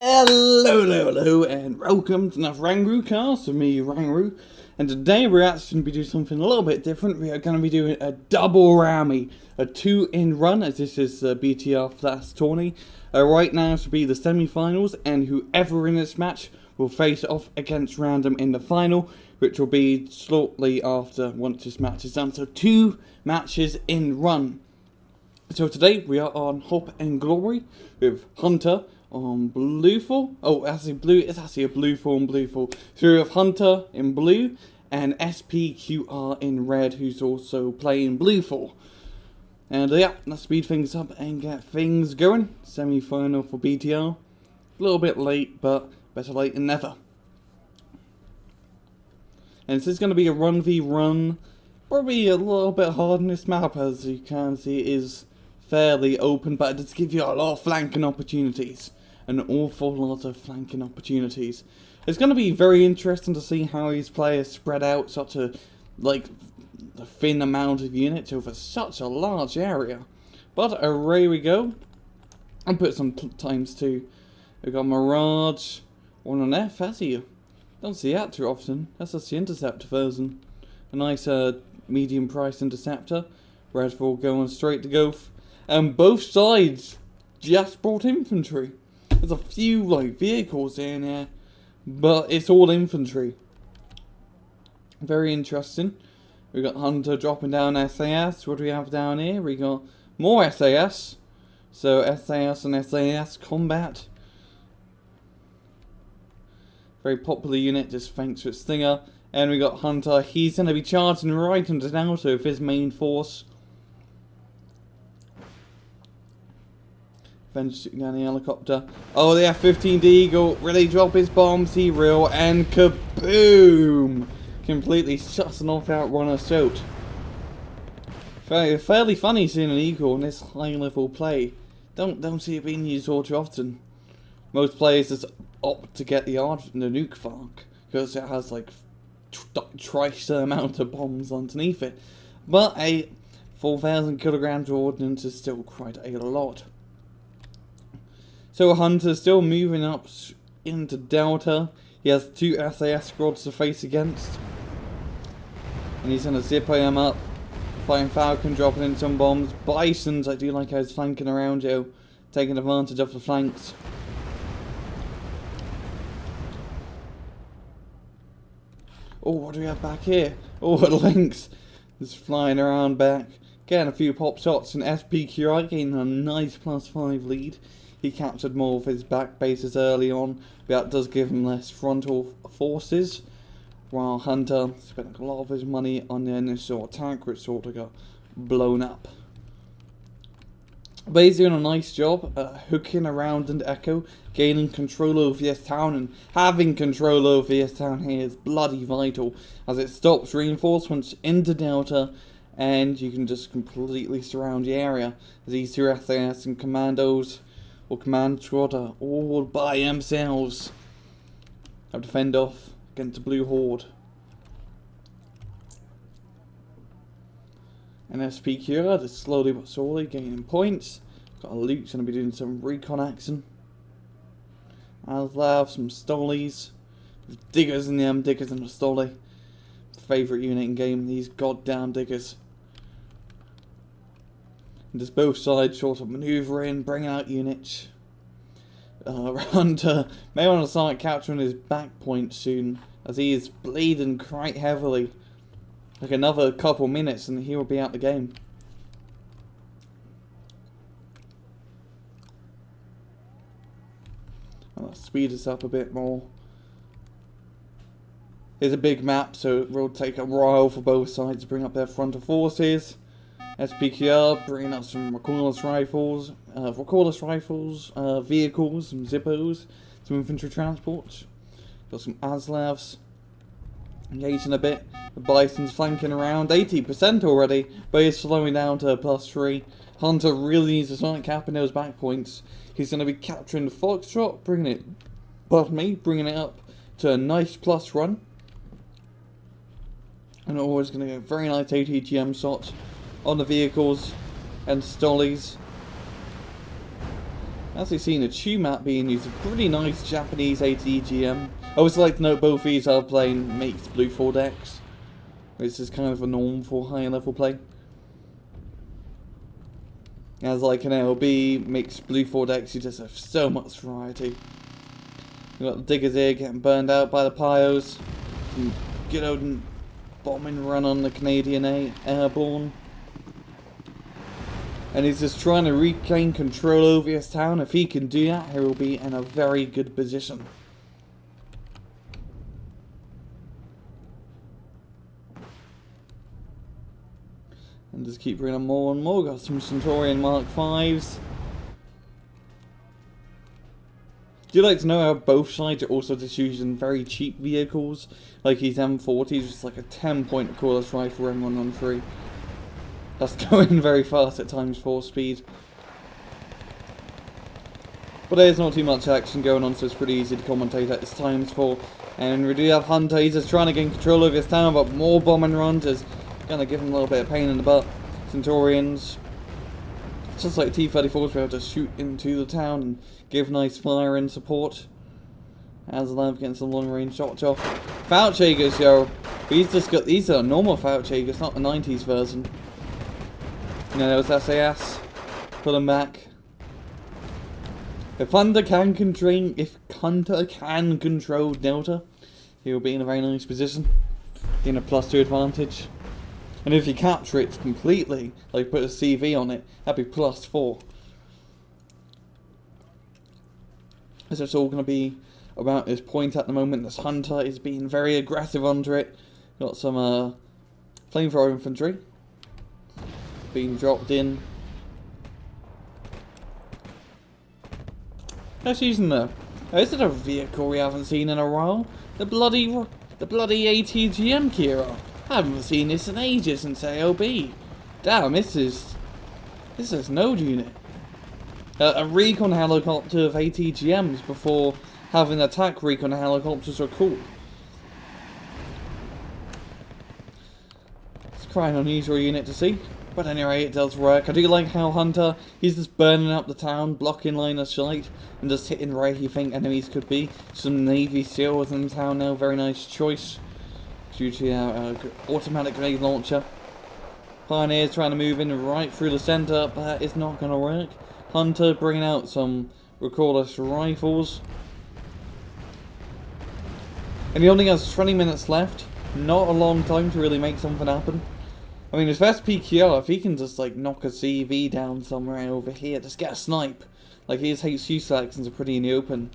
Hello, and welcome to another Rangru cast with me, Rangru. And today we're actually going to be doing something a little bit different. We are going to be doing a double Rammy, a 2-in-1, as this is the BTR Flash tourney. Right now, this will be the semi-finals, and whoever in this match will face off against random in the final, which will be shortly after once this match is done. So 2 matches in 1. So today we are on Hope and Glory with Hunter on blue full. Oh, it's actually a blue full and blue full. So we have Hunter in blue and SPQR in red, who's also playing blue full. And yeah, let's speed things up and get things going. Semi-final for BTR. A little bit late, but better late than never. And this is going to be a 1v1. Probably a little bit hard in this map, as you can see it is fairly open, but it does give you a lot of flanking opportunities. An awful lot of flanking opportunities. It's going to be very interesting to see how these players spread out such a thin amount of units over such a large area. But away we go. I'll put some times too. We've got Mirage, one on F, has he? Don't see that too often. That's just the Interceptor version. A nice medium price Interceptor. Redfall going straight to go. And both sides just brought infantry. There's a few vehicles in here, but it's all infantry. Very interesting. We got Hunter dropping down SAS. What do we have down here? We got more SAS. So SAS and SAS combat. Very popular unit, just thanks to its stinger. And we got Hunter. He's going to be charging right into Delta with his main force. Shooting down the helicopter. Oh, the F-15 Eagle really drop his bombs, he will, and kaboom! Completely shuts an off-out runner shot. Fairly funny seeing an Eagle in this high-level play. Don't see it being used all too often. Most players just opt to get the nuke Vark because it has twice the amount of bombs underneath it. But a 4,000 kilograms of ordnance is still quite a lot. So Hunter's still moving up into Delta. He has 2 SAS squads to face against. And he's going to zippo them up. Flying Falcon dropping in some bombs. Bisons, I do like how he's flanking around you. Taking advantage of the flanks. Oh, what do we have back here? Oh, Lynx is flying around back. Getting a few pop shots, and SPQR gaining a nice +5 lead. He captured more of his back bases early on, but that does give him less frontal forces, while Hunter spent a lot of his money on the initial attack, which sort of got blown up. But he's doing a nice job hooking around into Echo, gaining control over this town, and having control over this town here is bloody vital, as it stops reinforcements into Delta, and you can just completely surround the area. These 2 SAS and commandos or command squad are all by themselves. Have to fend off against the blue horde. And SPQR just slowly but surely gaining points. Got a Luke's going to be doing some recon action. I'll have some Stolies. With diggers in them, diggers in the Stoli. Favourite unit in game, these goddamn diggers. And just both sides sort of manoeuvring, bringing out units. Hunter may want to start capturing his back point soon, as he is bleeding quite heavily. Like another couple minutes and he will be out the game. I'll speed this up a bit more. Here's a big map, so it will take a while for both sides to bring up their frontal forces. SPQR bringing up some recordless rifles, vehicles, some Zippos, some infantry transports. Got some Aslavs engaging a bit. The Bison's flanking around 80% already, but he's slowing down to +3. Hunter really needs to start capping those back points. He's going to be capturing the Foxtrot, bringing it up to a nice plus run. And always going to get very nice ATGM shots on the vehicles and Stollies. As we've seen, a Chu map being used, a pretty nice Japanese ATGM. I always like to note both these are playing makes Blue 4 decks, which is kind of a norm for higher level play. As like an LB makes Blue 4 decks, you just have so much variety. We've got the Diggers here getting burned out by the Pyos. Some good old bombing run on the Canadian Airborne. And he's just trying to regain control over his town. If he can do that, he will be in a very good position. And just keep bringing on more and more. Got some Centurion Mark 5s. Do you like to know how both sides are also just using very cheap vehicles? Like his M40 is just like a 10-point cordless rifle M113. That's going very fast at ×4 speed. But there's not too much action going on, so it's pretty easy to commentate at this ×4. And we do have Hunter, he's just trying to gain control over his town, but more bombing runs is going to give him a little bit of pain in the butt. Centurions, just like T-34s, we're able to shoot into the town and give nice fire and support. As alive against some long range shots off. Fouchagers, yo. He's just got, these are normal Fouchagers, not the 90s version. You know, there was SAS. Pull him back. If Hunter can control Delta, he'll be in a very nice position. In a +2 advantage. And if you capture it completely, like put a CV on it, that'd be +4. So it's all going to be about this point at the moment. This Hunter is being very aggressive under it. Got some flamethrower infantry being dropped in. That's using the... Oh, is it a vehicle we haven't seen in a while? The bloody ATGM Kira. I haven't seen this in ages since ALB. Damn, this is no unit. A recon helicopter of ATGMs before having attack recon helicopters are cool. It's quite an unusual unit to see. But anyway, it does work. I do like how Hunter, he's just burning up the town, blocking line of sight, and just hitting where he think enemies could be. Some Navy SEALs in town now, very nice choice. Due to our automatic grenade launcher. Pioneers trying to move in right through the centre, but it's not going to work. Hunter bringing out some recordless rifles. And he only has 20 minutes left. Not a long time to really make something happen. I mean, his SPQR, if he can just like knock a CV down somewhere over here, just get a snipe. Like his HQ selections are pretty in the open.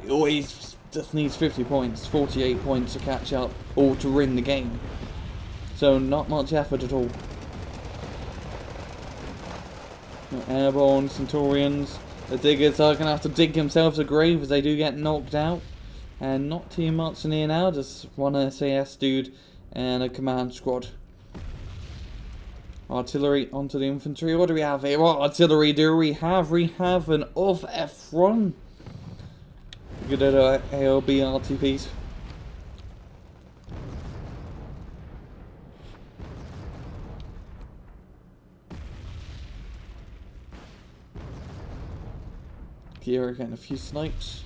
He always just needs 50 points, 48 points to catch up, or to win the game. So not much effort at all. Airborne, Centurions. The Diggers are going to have to dig themselves a grave as they do get knocked out. And not too much in here now, just one SAS dude and a command squad. Artillery onto the infantry. What do we have here? What artillery do we have? We have an off F1. Good at ALB RTPs. Kira getting a few snipes.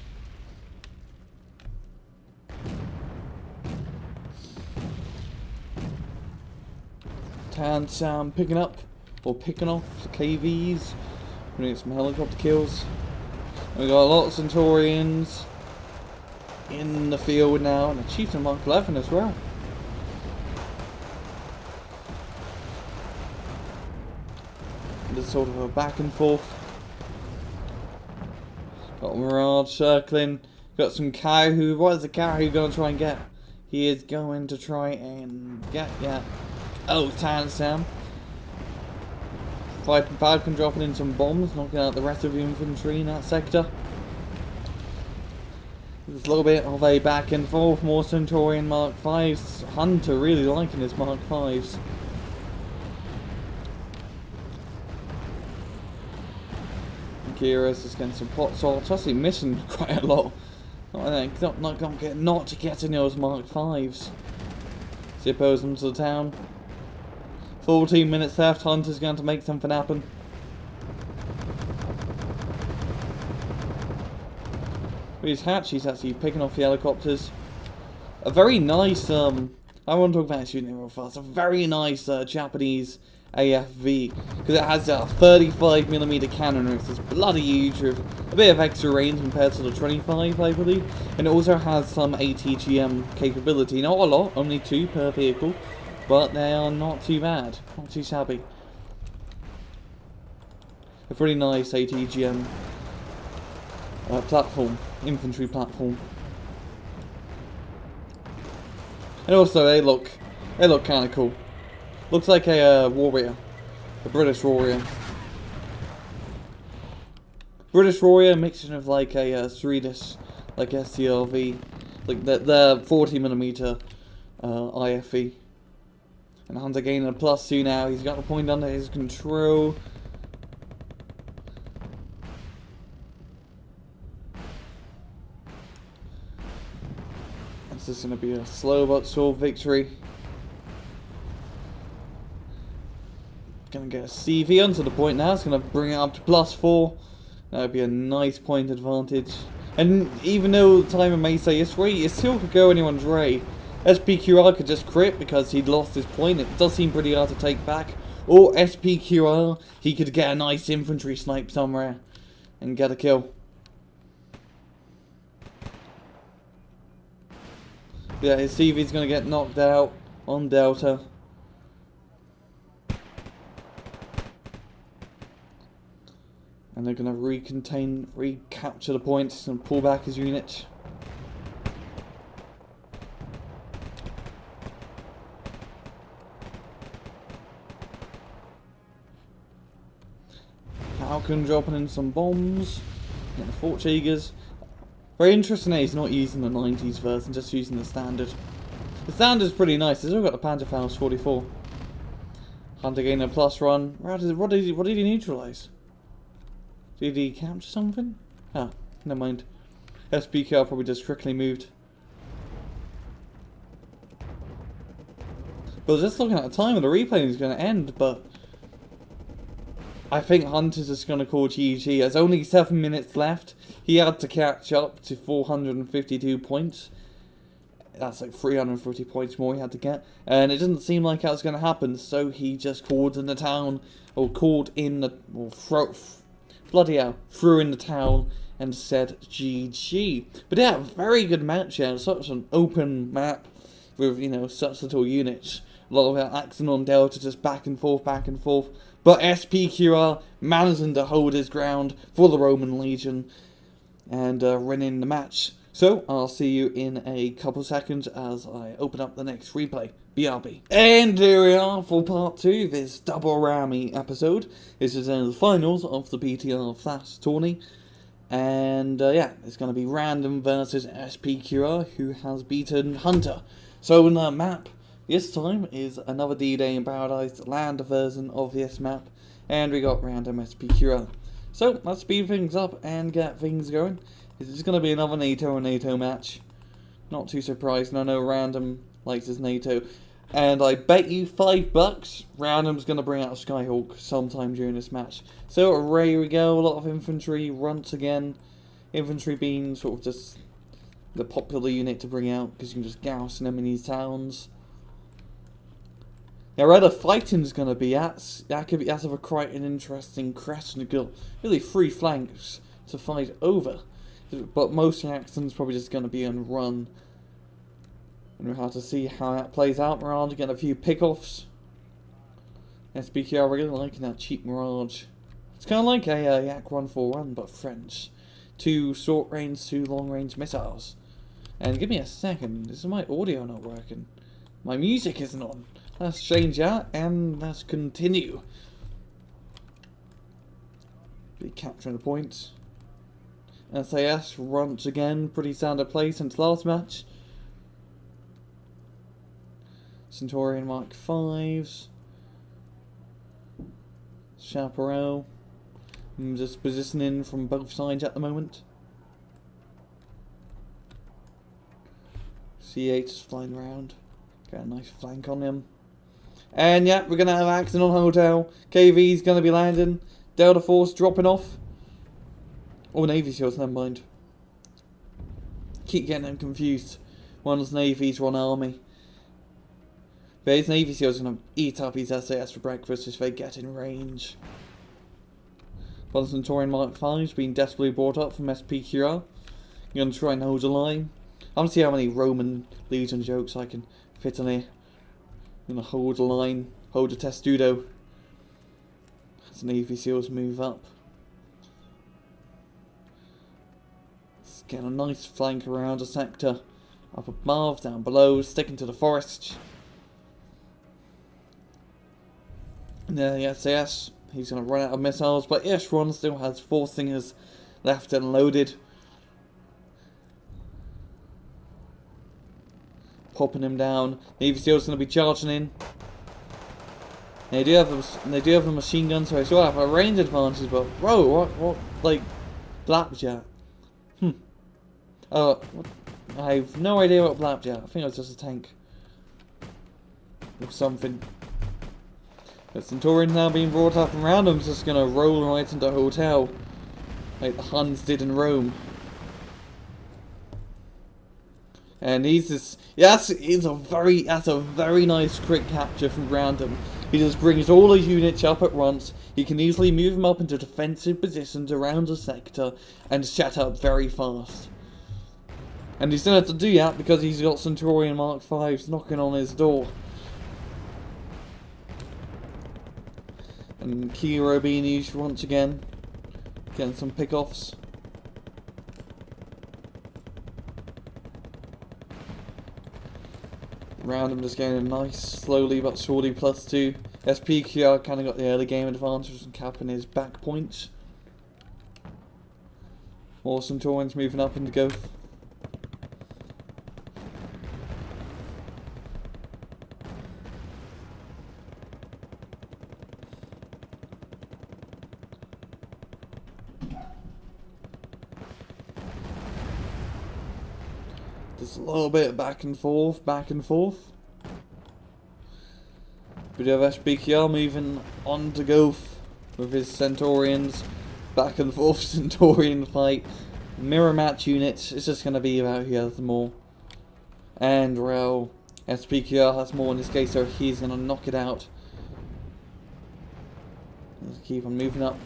Tan Sam picking up or picking off the KVs. We're gonna get some helicopter kills. We got a lot of Centurions in the field now, and a Chieftain Mark 11 as well. Just sort of a back and forth. Got Mirage circling. Got some Kahu. What is the Kahu going to try and get? He is going to try and get, yeah. Oh, Tan Sam. Falcon dropping in some bombs, knocking out the rest of the infantry in that sector. There's a little bit of a back and forth, more Centurion Mark 5s. Hunter really liking his Mark 5s. Kira's just getting some pot salts. Actually missing quite a lot. Not getting those Mark 5s. Zippos into the town. 14 minutes left. Hunter's going to make something happen. With his hatch, he's actually picking off the helicopters. A very nice, I want to talk about shooting real fast. A very nice Japanese AFV, because it has a 35mm cannon, which is bloody huge, with a bit of extra range compared to the 25, I believe. And it also has some ATGM capability. Not a lot, only 2 per vehicle, but they are not too bad, not too shabby. A pretty nice ATGM platform, infantry platform. And also they look kind of cool. Looks like a warrior, a British warrior. British warrior mixing with like a Swedish, like STRV, like the 40mm IFE. And Hunter gaining a +2 now. He's got the point under his control. This is going to be a slow but sure victory. Going to get a CV onto the point now. It's going to bring it up to +4. That would be a nice point advantage. And even though Timer may say it's free, it still could go anyone's way. SPQR could just crit because he'd lost his point. It does seem pretty hard to take back. Or SPQR, he could get a nice infantry snipe somewhere and get a kill. Yeah, his CV's going to get knocked out on Delta. And they're going to recapture the points and pull back his unit. Falcon dropping in some bombs. Getting the Fort Jaegers. Very interesting that he's not using the 90s version, just using the standard. The standard's pretty nice. He's still got the Panzerfaust 44. Hunter gaining a +1. What did he neutralise? Did he capture something? Ah, never mind. SPQR probably just quickly moved. But just looking at the time of the replay is going to end, but I think Hunter's just going to call GG. There's only 7 minutes left. He had to catch up to 452 points. That's like 350 points more he had to get. And it didn't seem like that was going to happen, so he just called in the town, or called in the, bloody hell, threw in the towel and said GG. But yeah, very good match here. Such an open map with, you know, such little units. A lot of action on Delta, just back and forth, back and forth. But SPQR managing to hold his ground for the Roman Legion and winning the match. So I'll see you in a couple seconds as I open up the next replay. BRB. And here we are for part 2 of this double Rami episode. This is the finals of the BTR Flash tourney. And yeah, it's going to be Random versus SPQR, who has beaten Hunter. So in the map this time is another D-Day in Paradise, land version of this map. And we got Random SPQR. So let's speed things up and get things going. This is going to be another NATO and NATO match. Not too surprised, I know Random likes his NATO. And I bet you $5 Random's going to bring out a Skyhawk sometime during this match. So away we go, a lot of infantry, runts again. Infantry being sort of just the popular unit to bring out, because you can just gauss them in these towns. Now where the fighting's going to be at, that could be out of a quite an interesting crest, and you've got really 3 flanks to fight over. But most of the action's probably just going to be on run. And we'll have to see how that plays out. Mirage getting a few pickoffs. SPQR really liking that cheap Mirage. It's kind of like a Yak 141 but French. 2 short range, 2 long range missiles. And give me a second, is my audio not working? My music isn't on. Let's change that and let's continue. Be capturing the points. SAS runs again, pretty standard play since last match. Centurion Mark 5s. Chaparral. I'm just positioning from both sides at the moment. C8 is flying around. Got a nice flank on him. And yeah, we're going to have action on Hotel. KV's going to be landing. Delta Force dropping off. Oh, Navy shields, never mind. Keep getting them confused. One's Navy's one army. But his Navy SEAL's going to eat up his SAS for breakfast if they get in range. One Centurion Mark 5's being desperately brought up from SPQR. Going to try and hold a line. I'm going to see how many Roman Legion jokes I can fit in here. I'm going to hold a line, hold a testudo. As the Navy SEALs move up. It's getting a nice flank around the sector. Up above, down below, sticking to the forest. And then the SAS, he's going to run out of missiles, but Ishron still has 4 Stingers left and loaded. Popping him down. Navy SEAL's going to be charging in. They do have a machine gun, so they still have a range advantage, but whoa, what, like, Blapjack? What? I have no idea what Blapjack. I think it was just a tank. Or something. The Centurion's now being brought up, and Random's just gonna roll right into a hotel. Like the Huns did in Rome. And he's just, that's a very nice quick capture from Random. He just brings all his units up at once. He can easily move them up into defensive positions around the sector and set up very fast. And he's gonna have to do that because he's got Centurion Mark 5s knocking on his door. And Kira being used once again. Getting some pickoffs. Random just getting a nice, slowly but surely +2. SPQR kind of got the early game advantage and capping his back points. More Centurions moving up into go. Just a little bit back and forth. We do have SPQR moving on to go with his Centaurians. Back and forth Centaurian fight. Mirror match units. It's just going to be about who has more. And, well, SPQR has more in this case, so he's going to knock it out. Let's keep on moving up.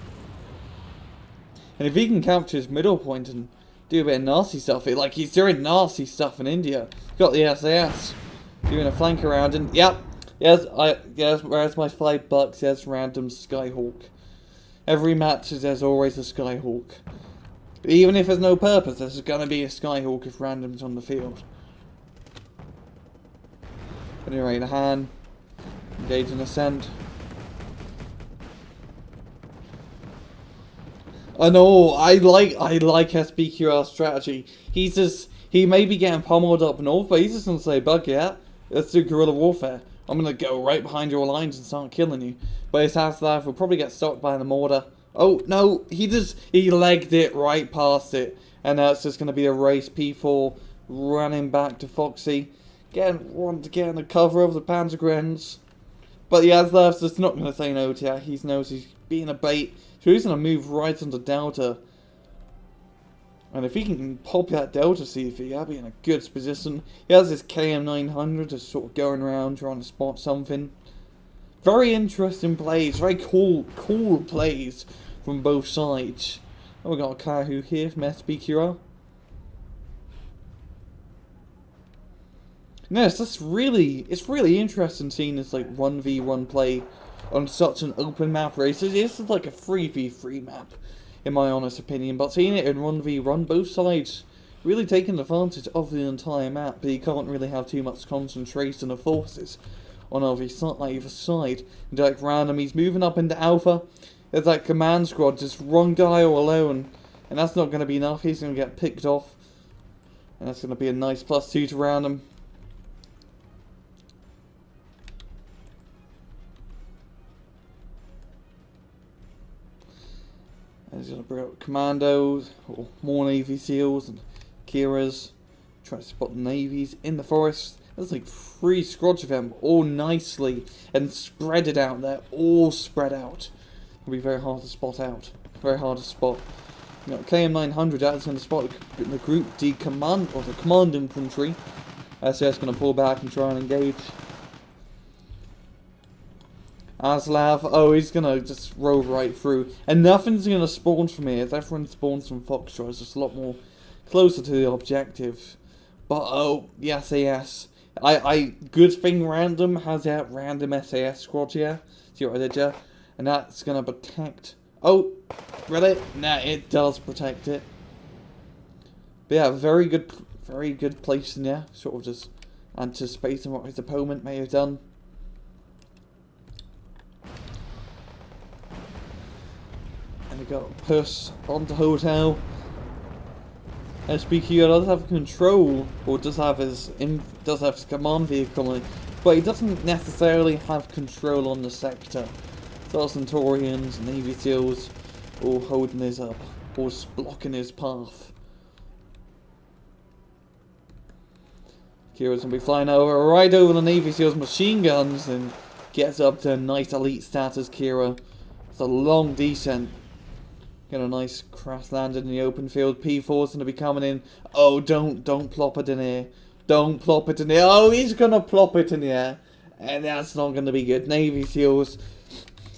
And if he can capture his middle point and do a bit of nasty stuff, like he's doing nasty stuff in India. Got the SAS doing a flank around, and yep, yes, where's my $5? Yes, Random Skyhawk. Every match there's always a Skyhawk. Even if there's no purpose, there's gonna be a Skyhawk if Random's on the field. Anyway, the hand engage in ascent. I know, I like SPQR's strategy. He may be getting pummeled up north, but he's just gonna say, bug yeah, let's do guerrilla warfare. I'm gonna go right behind your lines and start killing you. But his half life will probably get stopped by the mortar. Oh no, he legged it right past it. And now it's just gonna be a race. P4 running back to Foxy. Want to get in the cover of the Panzergrenz. But the Aslaf's just not gonna say no to that. He knows he's being a bait. So he's going to move right into Delta. And if he can pop that Delta CV, that'll be in a good position. He has his KM900 just sort of going around trying to spot something. Very interesting plays. Very cool plays from both sides. And we've got a Kahu here from SPQR. No, it's really interesting seeing this like 1v1 play on such an open map race. This is like a 3v3 map, in my honest opinion, but seeing it in 1v1, both sides really taking advantage of the entire map, but you can't really have too much concentration of forces on either side. And like Random, he's moving up into Alpha. There's that command squad, just one guy all alone, and that's not going to be enough. He's going to get picked off, and that's going to be a nice +2 to Random. And he's going to bring up commandos, or more Navy SEALs, and Kira's. Try to spot the navies in the forest. There's like 3 squads of them, all nicely and spread it out. They're all spread out. It'll be very hard to spot out. Very hard to spot. You know, KM900 that's going to spot the Group D command, or the command infantry. SAS going to pull back and try and engage. Aslav, oh, he's going to just roll right through. And nothing's going to spawn from here. Everyone spawns from Foxtrot. It's just a lot more closer to the objective. But, oh, the SAS. Good thing Random has that random SAS squad here. See what I did here? And that's going to protect... Oh, really? Nah, it does protect it. But yeah, very good place in there. Sort of just anticipating what his opponent may have done. And we got push onto hotel. SPQR does have control, or does have his command vehicle, in, but he doesn't necessarily have control on the sector. So Centaurians, Navy SEALs, all holding his up, all blocking his path. Kira's gonna be flying right over the Navy SEALs machine guns and gets up to a nice elite status. Kira, it's a long descent. Get a nice crash landed in the open field. P4's gonna be coming in. Oh, don't plop it in here. Don't plop it in here. Oh, he's gonna plop it in the air. And that's not gonna be good. Navy SEALs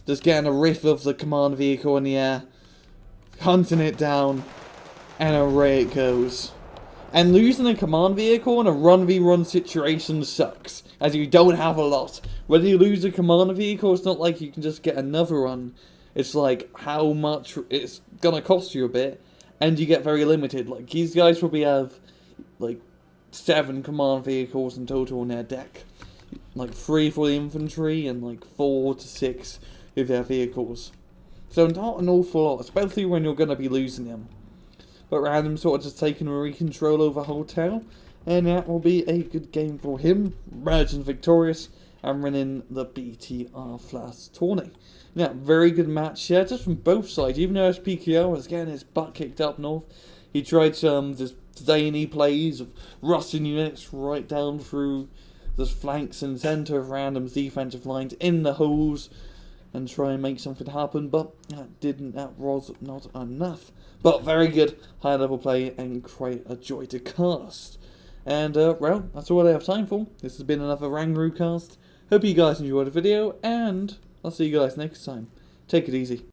just getting a riff of the command vehicle in the air. Hunting it down. And away it goes. And losing a command vehicle in a run-v-run situation sucks. As you don't have a lot. Whether you lose a command vehicle, it's not like you can just get another one. It's like how much it's gonna cost you a bit, and you get very limited. Like these guys probably have like 7 command vehicles in total on their deck, like 3 for the infantry and like 4 to 6 of their vehicles. So not an awful lot, especially when you're gonna be losing them. But Random sort of just taking control over hotel, and that will be a good game for him, emerging victorious and winning the BTR Flash tourney. Yeah, very good match here, just from both sides. Even though SPQR was getting his butt kicked up north, he tried some just zany plays of rushing units right down through the flanks and centre of Random's defensive lines in the holes and try and make something happen, but that was not enough. But very good high level play and quite a joy to cast. And well, that's all I have time for. This has been another Rangaroo cast. Hope you guys enjoyed the video, and I'll see you guys next time. Take it easy.